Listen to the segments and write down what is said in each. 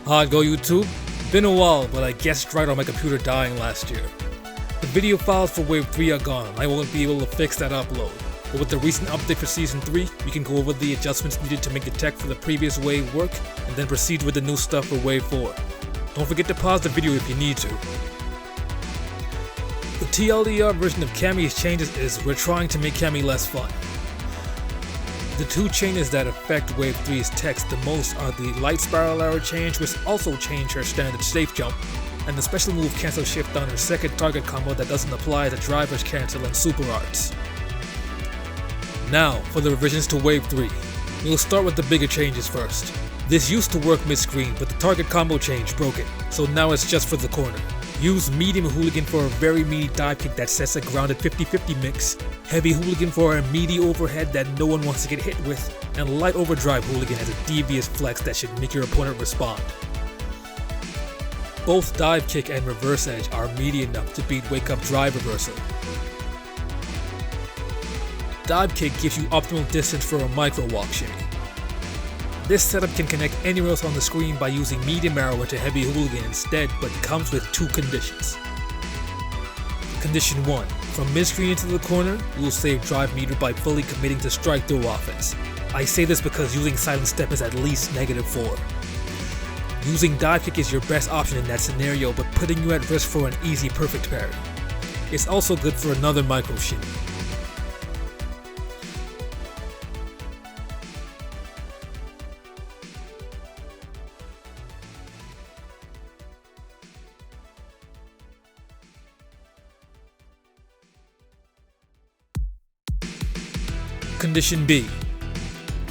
How'd go YouTube? Been a while, but I guessed right on my computer dying last year. The video files for Wave 3 are gone and I won't be able to fix that upload. But with the recent update for Season 3, we can go over the adjustments needed to make the tech for the previous wave work, and then proceed with the new stuff for Wave 4. Don't forget to pause the video if you need to. The TLDR version of Cammy's changes is we're trying to make Cammy less fun. The two changes that affect Wave 3's text the most are the light spiral arrow change, which also changed her standard safe jump, and the special move cancel shift on her second target combo that doesn't apply to driver's cancel and super arts. Now, for the revisions to Wave 3. We'll start with the bigger changes first. This used to work mid-screen, but the target combo change broke it, so now it's just for the corner. Use Meaty M.Hooligan for a very meaty dive kick that sets a grounded 50-50 mix, Heavy Hooligan for a meaty overhead that no one wants to get hit with, and Light Overdrive Hooligan has a devious flex that should make your opponent respond. Both dive kick and reverse edge are meaty enough to beat wake up drive reversal. Dive kick gives you optimal distance for a micro walk shimmy. This setup can connect anywhere else on the screen by using Meaty M.Arrow into Heavy Hooligan instead, but comes with two conditions. Condition 1. From mid-screen into the corner, you will save drive meter by fully committing to strike throw offense. I say this because using silent step is at least -4. Using dive kick is your best option in that scenario, but putting you at risk for an easy perfect parry. It's also good for another micro shimmy. Condition B.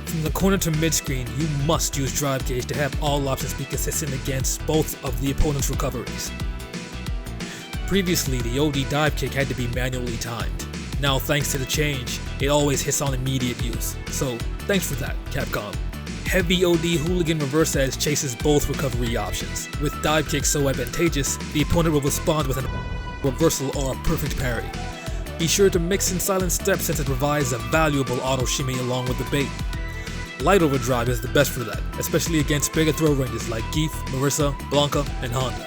From the corner to mid-screen, you must use drive gauge to have all options be consistent against both of the opponent's recoveries. Previously, the OD dive kick had to be manually timed. Now, thanks to the change, it always hits on immediate use. So, thanks for that, Capcom. Heavy OD Hooligan reverse edge chases both recovery options. With dive kick so advantageous, the opponent will respond with a reversal or a perfect parry. Be sure to mix in silent step since it provides a valuable auto shimmy along with the bait. Light Overdrive is the best for that, especially against bigger throw ranges like Geef, Marissa, Blanca, and Honda.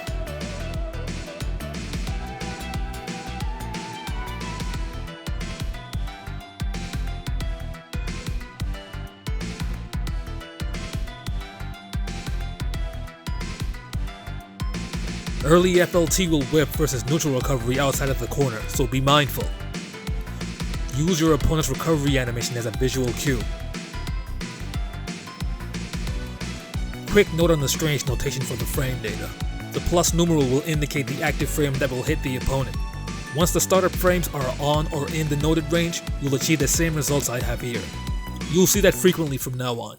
Early FLT will whip versus neutral recovery outside of the corner, so be mindful. Use your opponent's recovery animation as a visual cue. Quick note on the strange notation for the frame data. The plus numeral will indicate the active frame that will hit the opponent. Once the startup frames are on or in the noted range, you'll achieve the same results I have here. You'll see that frequently from now on.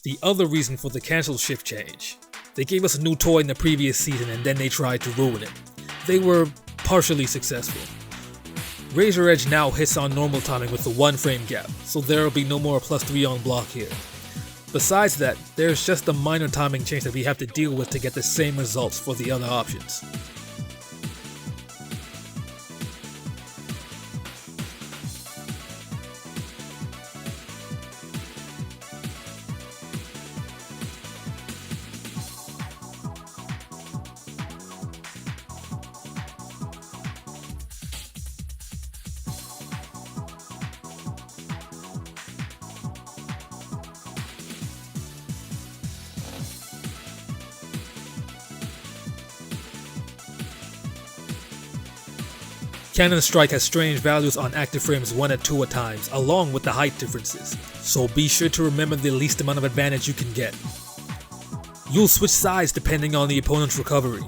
The other reason for the cancel shift change. They gave us a new toy in the previous season and then they tried to ruin it. They were partially successful. Razor Edge now hits on normal timing with the 1 frame gap, so there will be no more +3 on block here. Besides that, there's just a minor timing change that we have to deal with to get the same results for the other options. Cannon Strike has strange values on active frames 1 and 2 at times, along with the height differences, so be sure to remember the least amount of advantage you can get. You'll switch sides depending on the opponent's recovery.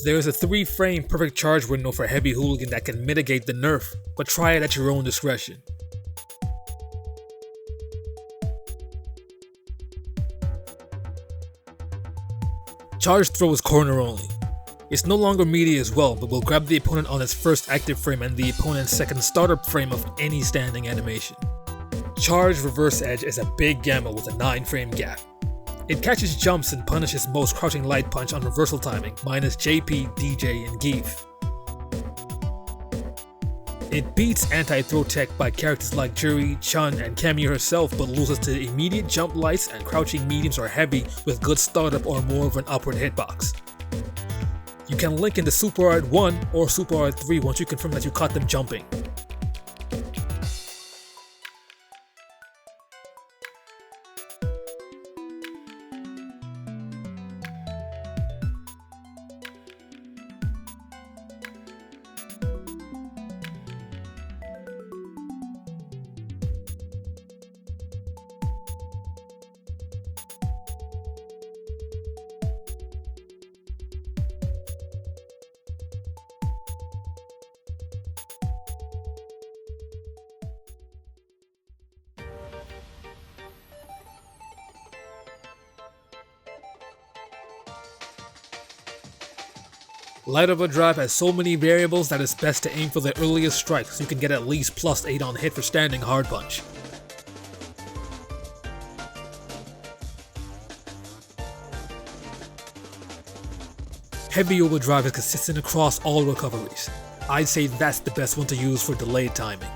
There is a 3-frame perfect charge window for Heavy Hooligan that can mitigate the nerf, but try it at your own discretion. Charge throw is corner only. It's no longer meaty as well, but will grab the opponent on its first active frame and the opponent's second startup frame of any standing animation. Charge reverse edge is a big gamble with a 9-frame gap. It catches jumps and punishes most crouching light punch on reversal timing, minus JP, DJ, and Geef. It beats anti-throw tech by characters like Jury, Chun, and Cammy herself, but loses to immediate jump lights and crouching mediums or heavy with good startup or more of an upward hitbox. You can link into Super Art 1 or Super Art 3 once you confirm that you caught them jumping. Light Overdrive has so many variables that it's best to aim for the earliest strike so you can get at least +8 on hit for standing hard punch. Heavy Overdrive is consistent across all recoveries. I'd say that's the best one to use for delayed timing.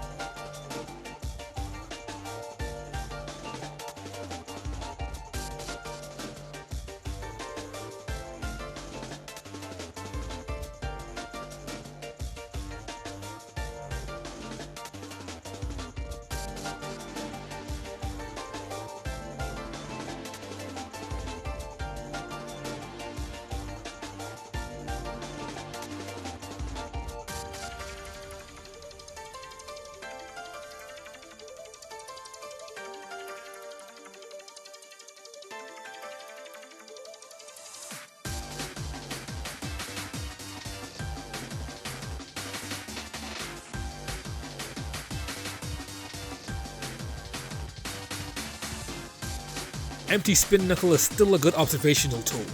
Empty Spin Knuckle is still a good observational tool.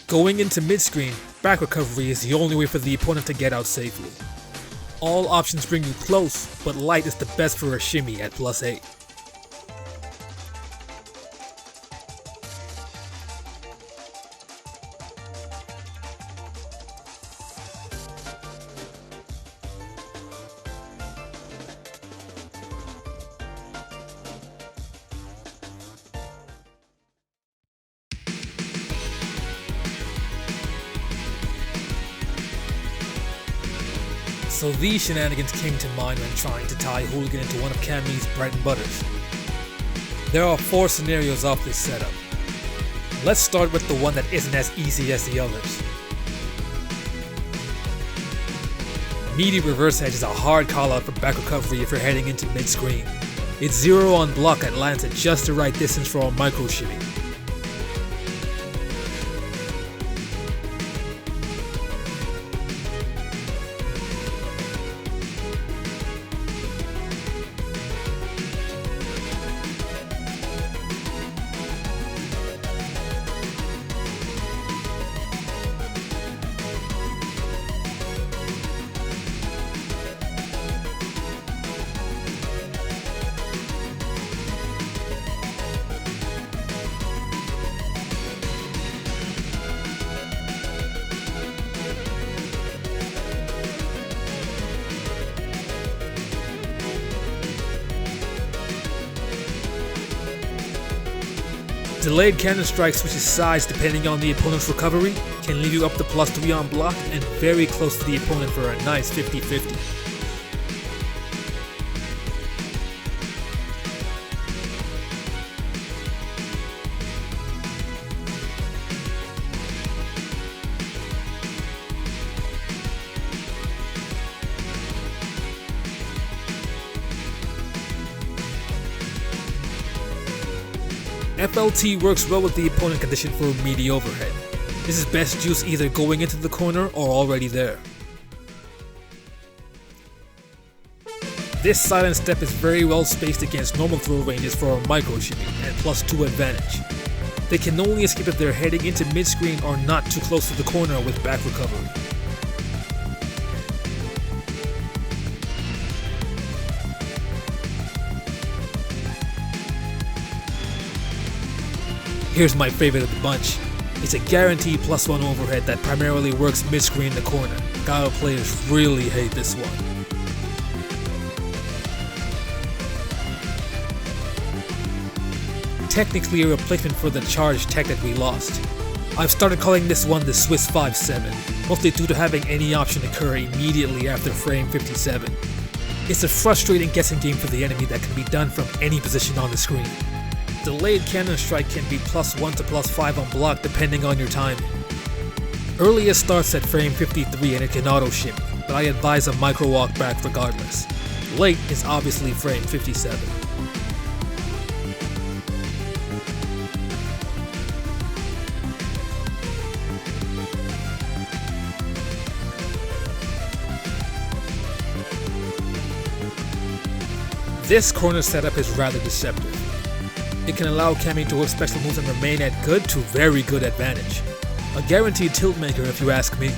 Going into mid-screen, back recovery is the only way for the opponent to get out safely. All options bring you close, but light is the best for a shimmy at +8. So these shenanigans came to mind when trying to tie Hooligan into one of Cammy's bread and butters. There are 4 scenarios off this setup. Let's start with the one that isn't as easy as the others. Meaty reverse edge is a hard call out for back recovery if you're heading into mid-screen. It's 0 on block and lands at just the right distance for a micro shimmy. Delayed cannon strike switches sides depending on the opponent's recovery, can leave you up to +3 on block and very close to the opponent for a nice 50-50. FLT works well with the opponent condition for a meaty overhead. This is best used either going into the corner or already there. This silent step is very well spaced against normal throw ranges for a micro shimmy and +2 advantage. They can only escape if they're heading into mid-screen or not too close to the corner with back recovery. Here's my favorite of the bunch. It's a guaranteed +1 overhead that primarily works mid-screen in the corner. Gato players really hate this one. Technically a replacement for the charge tech that we lost. I've started calling this one the Swiss 5-7, mostly due to having any option occur immediately after frame 57. It's a frustrating guessing game for the enemy that can be done from any position on the screen. Delayed cannon strike can be +1 to +5 on block depending on your timing. Earliest starts at frame 53 and it can auto shimmy, but I advise a micro walk back regardless. Late is obviously frame 57. This corner setup is rather deceptive. It can allow Cammy to work special moves and remain at good to very good advantage. A guaranteed tilt maker if you ask me.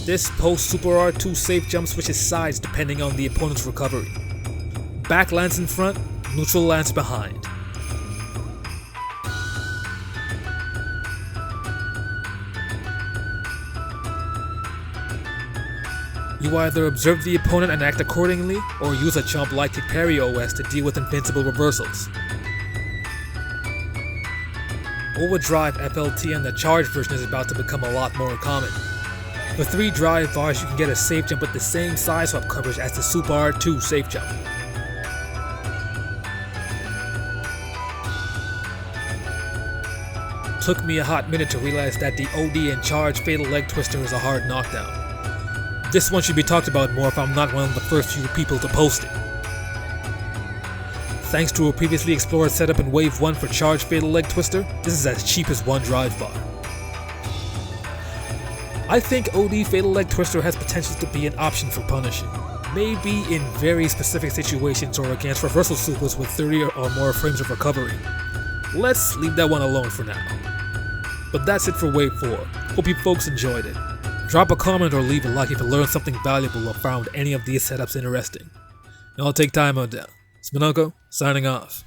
This post-Super R2 safe jump switches sides depending on the opponent's recovery. Back lands in front, neutral lands behind. You either observe the opponent and act accordingly, or use a chump like the parry OS to deal with invincible reversals. Overdrive FLT and the charge version is about to become a lot more common. With 3 drive bars you can get a safe jump with the same Sideswap coverage as the Super R2 safe jump. Took me a hot minute to realize that the OD and charge fatal leg twister is a hard knockdown. This one should be talked about more if I'm not one of the first few people to post it. Thanks to a previously explored setup in Wave 1 for charge fatal leg twister, this is as cheap as 1 drive bar. I think OD Fatal Leg Twister has potential to be an option for punishing. Maybe in very specific situations or against reversal supers with 30 or more frames of recovery. Let's leave that one alone for now. But that's it for Wave 4. Hope you folks enjoyed it. Drop a comment or leave a like if you learned something valuable or found any of these setups interesting. And I'll take time on down. Spin Knuckle, signing off.